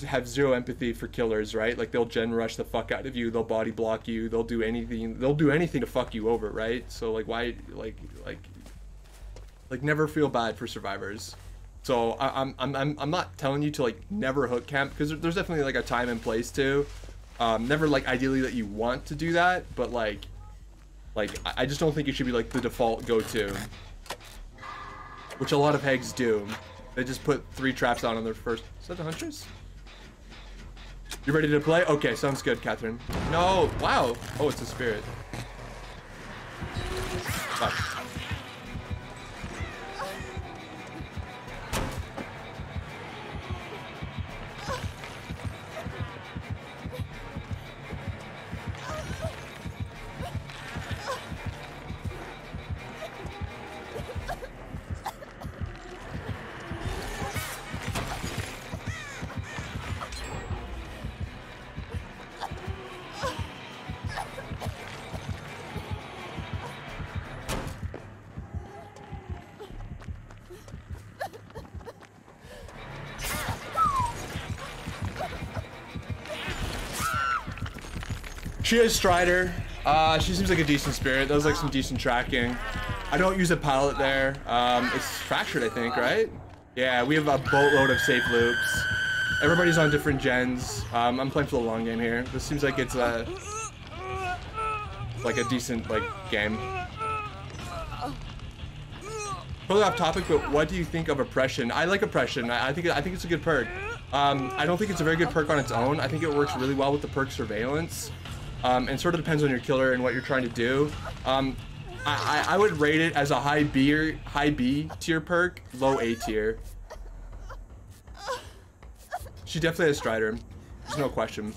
have zero empathy for killers, right? Like they'll gen rush the fuck out of you, they'll body block you, they'll do anything to fuck you over, right? So like why like never feel bad for survivors. So I'm not telling you to like never hook camp, because there's definitely like a time and place too. Never like ideally that you want to do that, but like I just don't think it should be like the default go-to, which a lot of hags do. They just put 3 traps down on their first. Is that the Huntress? You ready to play? Okay, sounds good, Catherine. No, wow. Oh, it's a spirit. Fuck. She is Stridor. She seems like a decent spirit. That was like some decent tracking. I don't use a pallet there. It's fractured, I think, right? Yeah, we have a boatload of safe loops. Everybody's on different gens. I'm playing for the long game here. This seems like it's like a decent like game. Totally off topic, but what do you think of oppression? I like oppression. I think it's a good perk. I don't think it's a very good perk on its own. I think it works really well with the perk surveillance. And sort of depends on your killer and what you're trying to do. I would rate it as a high B tier perk, low A tier. She definitely has Stridor. There's no question.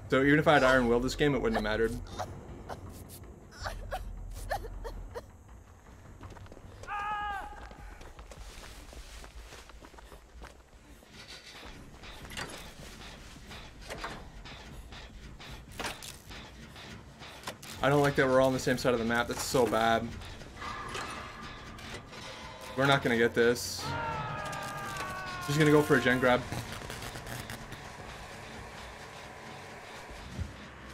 So even if I had Iron Will this game, it wouldn't have mattered. I don't like that we're all on the same side of the map. That's so bad. We're not gonna get this. She's gonna go for a gen grab.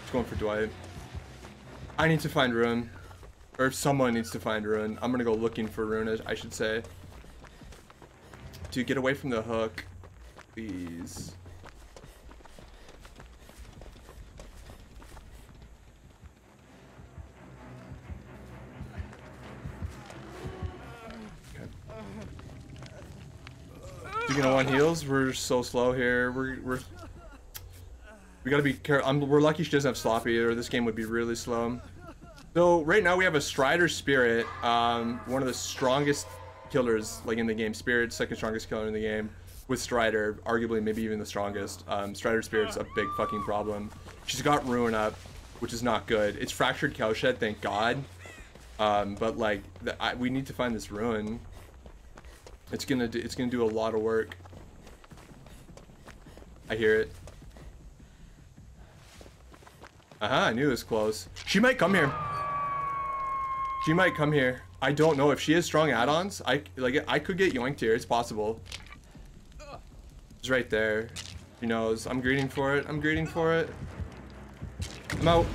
She's going for Dwight. I need to find Ruin. Or someone needs to find Ruin. I'm gonna go looking for Ruin, I should say. Dude, get away from the hook. Please. Speaking of 1 heals, we're so slow here. We gotta be careful. We're lucky she doesn't have sloppy, or this game would be really slow. So right now we have a Stridor Spirit, one of the strongest killers like in the game. Spirit, second strongest killer in the game, with Stridor, arguably maybe even the strongest. Stridor Spirit's a big fucking problem. She's got Ruin up, which is not good. It's fractured Cowshed, thank God. But like, we need to find this Ruin. It's gonna do a lot of work. I hear it. I knew it was close. She might come here. She might come here. I don't know if she has strong add-ons. I could get yoinked here. It's possible. It's right there. She knows. I'm greeting for it. I'm greeting for it. I'm out.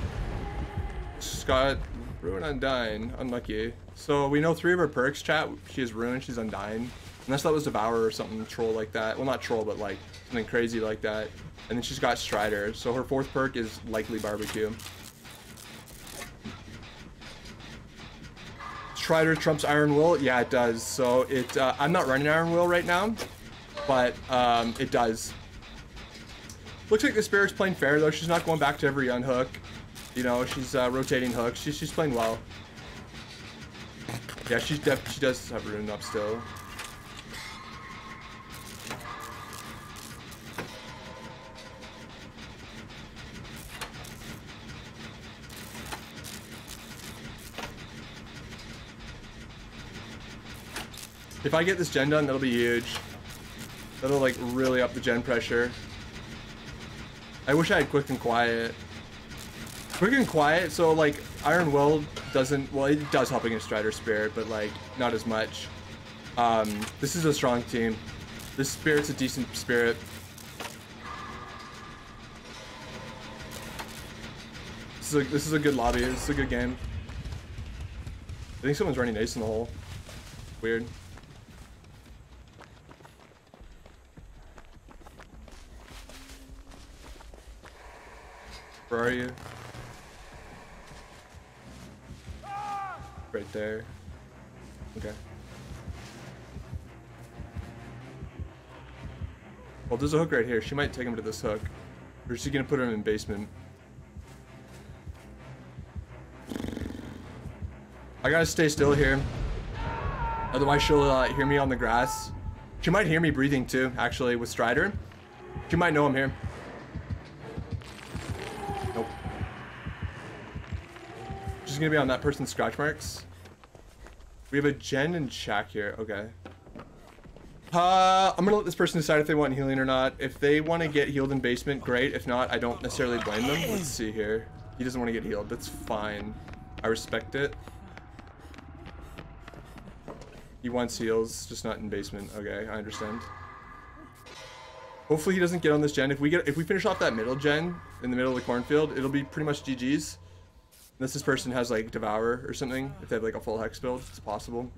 Scott, Ruin Undying. Unlucky. So we know 3 of her perks, chat. She has Ruin. She's Undying. Unless that was Devour or something troll like that. Well, not troll, but like something crazy like that. And then she's got Stridor. So her 4th perk is likely Barbecue. Stridor trumps Iron Will? Yeah, it does. So it, I'm not running Iron Will right now, but it does. Looks like the Spirit's playing fair though. She's not going back to every unhook. You know, she's rotating hooks. She's playing well. Yeah, she does have Ruin up still. If I get this gen done, that'll be huge. That'll like really up the gen pressure. I wish I had Quick and Quiet. Quick and Quiet, so like Iron Will doesn't, well, it does help against Stridor Spirit, but like not as much. This is a strong team. This spirit's a decent spirit. This is a good lobby. This is a good game. I think someone's running ace in the hole. Weird. Where are you? Right there. Okay. Well, there's a hook right here. She might take him to this hook. Or is she gonna put him in basement? I gotta stay still here. Otherwise she'll hear me on the grass. She might hear me breathing too, actually, with Stridor. She might know I'm here. Nope. She's gonna be on that person's scratch marks. We have a Jen and Shaq here. Okay. I'm gonna let this person decide if they want healing or not. If they want to get healed in basement, great. If not, I don't necessarily blame them. Let's see here. He doesn't want to get healed. That's fine. I respect it. He wants heals, just not in basement. Okay, I understand. Hopefully he doesn't get on this gen. If we finish off that middle gen in the middle of the cornfield, it'll be pretty much GG's. Unless this person has like Devour or something. If they have like a full hex build, it's possible.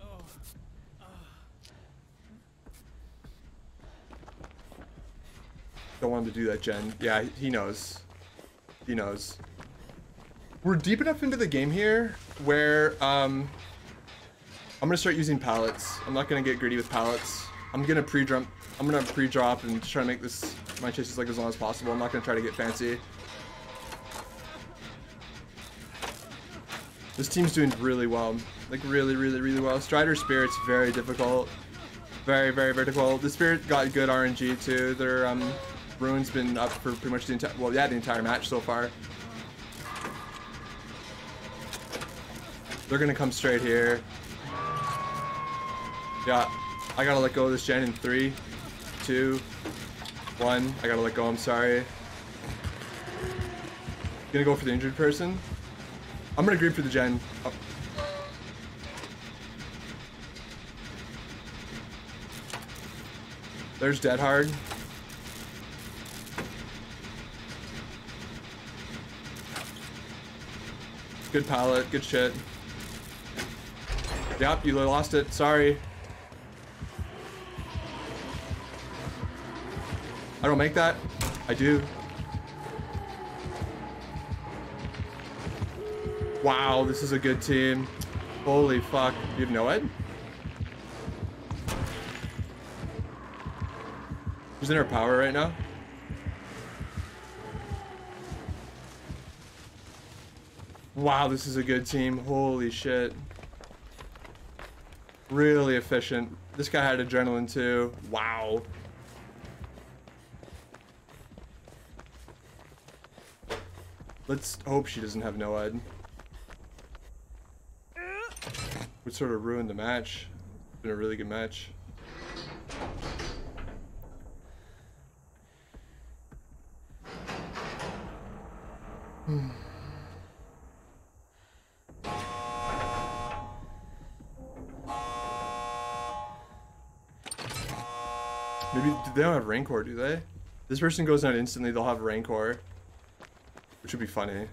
Don't want him to do that gen. Yeah, he knows. He knows. We're deep enough into the game here where I'm gonna start using pallets. I'm not gonna get greedy with pallets. I'm gonna pre-drop and try to make this my chases like as long as possible. I'm not gonna try to get fancy. This team's doing really well. Like really well. Strider Spirit's very difficult. Very difficult. The Spirit got good RNG too. Their Ruin's been up for pretty much the entire match so far. They're gonna come straight here. Yeah, I gotta let go of this gen in 3, 2, 1. I gotta let go, I'm sorry. Gonna go for the injured person. I'm gonna grieve for the gen. Oh. There's Dead Hard. Good pallet, good shit. Yep, you lost it, sorry. I don't make that. I do. Wow, this is a good team. Holy fuck. You have no ed? Who's in our power right now? Wow, this is a good team. Holy shit. Really efficient. This guy had adrenaline too. Wow. Let's hope she doesn't have no ed. Would sort of ruin the match. It's been a really good match. Maybe they don't have Rancor, do they? This person goes down instantly, they'll have Rancor. Which would be funny.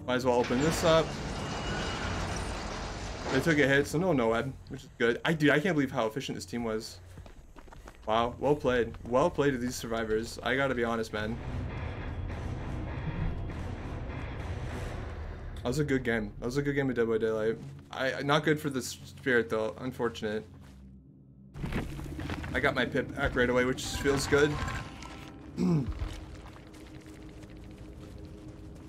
Might as well open this up. They took a hit, so no ed, which is good. Dude, I can't believe how efficient this team was. Wow, well played. Well played to these survivors. I gotta be honest, man. That was a good game. That was a good game of Dead by Daylight. Not good for the Spirit though, unfortunate. I got my pip back right away, which feels good.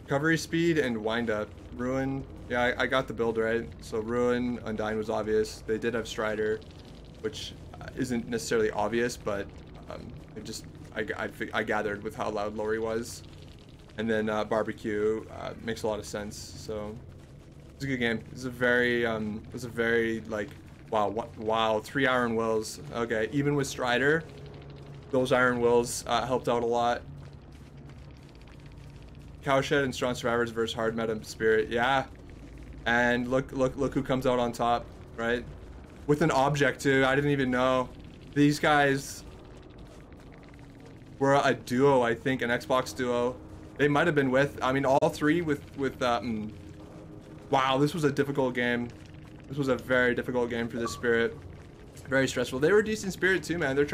Recovery speed and wind up. Ruin, yeah, I got the build right. So Ruin, Undyne was obvious. They did have Stridor, which isn't necessarily obvious, but I gathered with how loud Lori was. And then Barbecue makes a lot of sense. So it's a good game. It's a very like wow 3 Iron Wills. Okay, even with Stridor, those Iron Wills helped out a lot. Cowshed and Strong Survivors versus Hard Meta Spirit. Yeah. And look who comes out on top, right? With an object too. I didn't even know. These guys were a duo, I think, an Xbox duo. They might have been with, I mean, all three with wow, this was a difficult game. This was a very difficult game for this Spirit. Very stressful. They were a decent Spirit too, man. They're trying